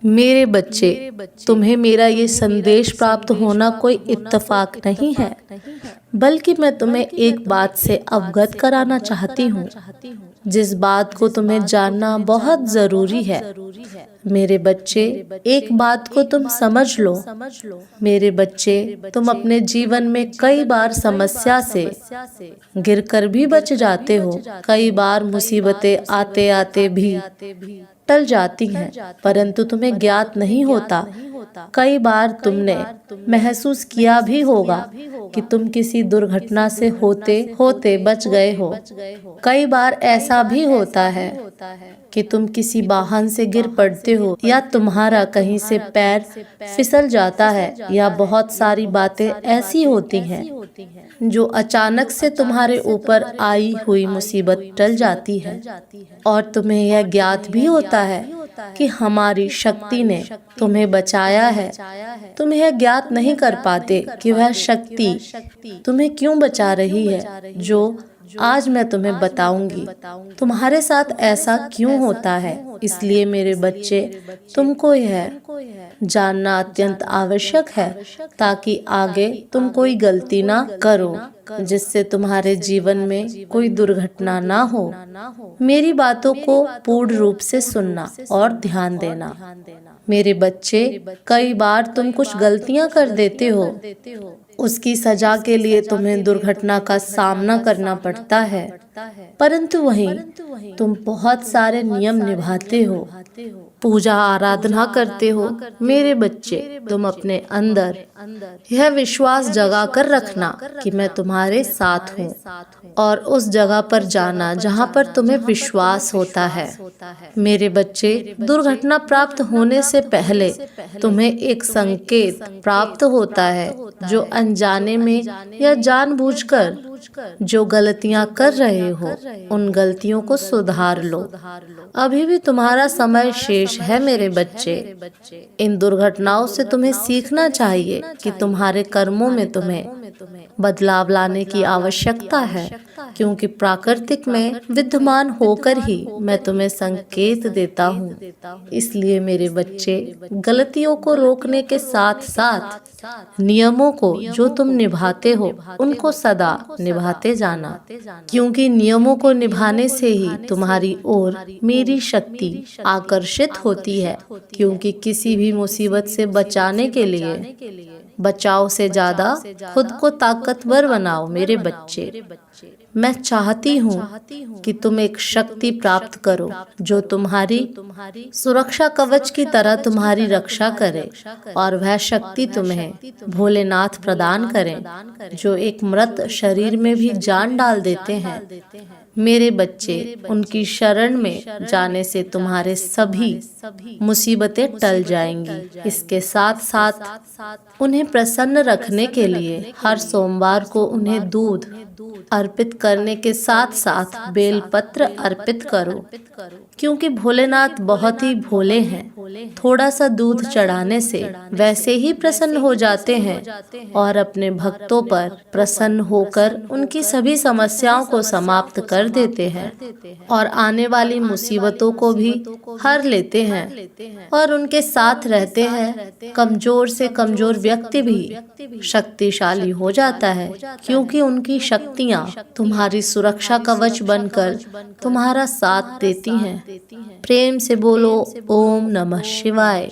मेरे बच्चे, तुम्हें मेरा ये संदेश प्राप्त होना कोई इत्तेफाक नहीं है, बल्कि मैं तुम्हें एक बात से अवगत कराना चाहती हूँ, जिस बात को तुम्हें जानना बहुत जरूरी है। मेरे बच्चे, एक बात को तुम समझ लो। मेरे बच्चे, तुम अपने जीवन में कई बार समस्या से गिरकर भी बच जाते हो। कई बार मुसीबतें आते आते भी टल जाती हैं, परंतु तुम्हें ज्ञात नहीं होता। कई बार तुमने महसूस किया भी होगा कि तुम किसी दुर्घटना से होते होते बच गए हो। कई बार ऐसा भी होता है कि तुम किसी वाहन से गिर पड़ते हो, या तुम्हारा कहीं से पैर फिसल जाता है, या बहुत सारी बातें ऐसी होती हैं जो अचानक से तुम्हारे ऊपर आई हुई मुसीबत टल जाती है, और तुम्हें यह ज्ञात भी होता है कि हमारी शक्ति ने तुम्हें बचाया है। तुम यह ज्ञात नहीं कर पाते कि वह शक्ति तुम्हें क्यों बचा रही है, जो आज मैं तुम्हें बताऊंगी। तुम्हारे साथ ऐसा क्यों होता है, इसलिए मेरे बच्चे, तुमको यह जानना अत्यंत आवश्यक है, ताकि आगे तुम कोई गलती ना करो, जिससे तुम्हारे जीवन में कोई दुर्घटना ना हो। मेरी बातों को पूर्ण रूप से सुनना और ध्यान देना। मेरे बच्चे, कई बार तुम कुछ गलतियां कर देते हो, उसकी सजा के लिए तुम्हें दुर्घटना का सामना करना पड़ता है, परंतु वहीं तुम बहुत सारे नियम निभाते हो, पूजा आराधना करते हो। मेरे बच्चे, तुम अपने अंदर यह विश्वास जगा कर रखना कि मैं तुम्हारे साथ हूँ, और उस जगह पर जाना जहाँ पर तुम्हें विश्वास होता है। मेरे बच्चे, दुर्घटना प्राप्त होने से पहले तुम्हें एक संकेत प्राप्त होता है, जो अनजाने में या जानबूझकर जो गलतियां कर रहे हो, उन गलतियों को सुधार लो। अभी भी तुम्हारा समय शेष है मेरे बच्चे। इन दुर्घटनाओं से तुम्हें सीखना चाहिए कि तुम्हारे कर्मों में तुम्हें बदलाव लाने की आवश्यकता है, क्योंकि प्राकृतिक में विद्यमान होकर ही मैं तुम्हें संकेत देता हूँ। इसलिए मेरे बच्चे, गलतियों को रोकने के साथ साथ नियमों को जो तुम निभाते हो, उनको सदा निभाते जाना, क्योंकि नियमों को निभाने से ही तुम्हारी ओर मेरी शक्ति आकर्षित होती है। क्योंकि किसी भी मुसीबत से बचाने के लिए बचाव से ज्यादा खुद को ताकतवर बनाओ मेरे बच्चे। मैं चाहती हूँ कि तुम एक शक्ति प्राप्त करो जो तुम्हारी सुरक्षा कवच की तरह तुम्हारी रक्षा करे, और वह शक्ति तुम्हें भोलेनाथ प्रदान करें, जो एक मृत शरीर में भी जान डाल देते हैं। मेरे बच्चे, उनकी शरण में जाने से तुम्हारे सभी मुसीबतें टल जाएंगी। इसके साथ साथ उन्हें प्रसन्न रखने के लिए हर सोमवार को उन्हें दूध अर्पित करने के साथ साथ बेलपत्र अर्पित करो, क्योंकि भोलेनाथ बहुत ही भोले हैं। थोड़ा सा दूध चढ़ाने से वैसे ही प्रसन्न हो जाते हैं, और अपने भक्तों पर प्रसन्न होकर उनकी सभी समस्याओं को समाप्त कर देते हैं, और आने वाली मुसीबतों को भी हर लेते हैं और उनके साथ रहते हैं। कमजोर से कमजोर व्यक्ति भी शक्तिशाली हो जाता है, क्योंकि उनकी शक्तियाँ तुम्हारी सुरक्षा कवच बनकर तुम्हारा साथ देती हैं। प्रेम से बोलो ओम नमः शिवाय।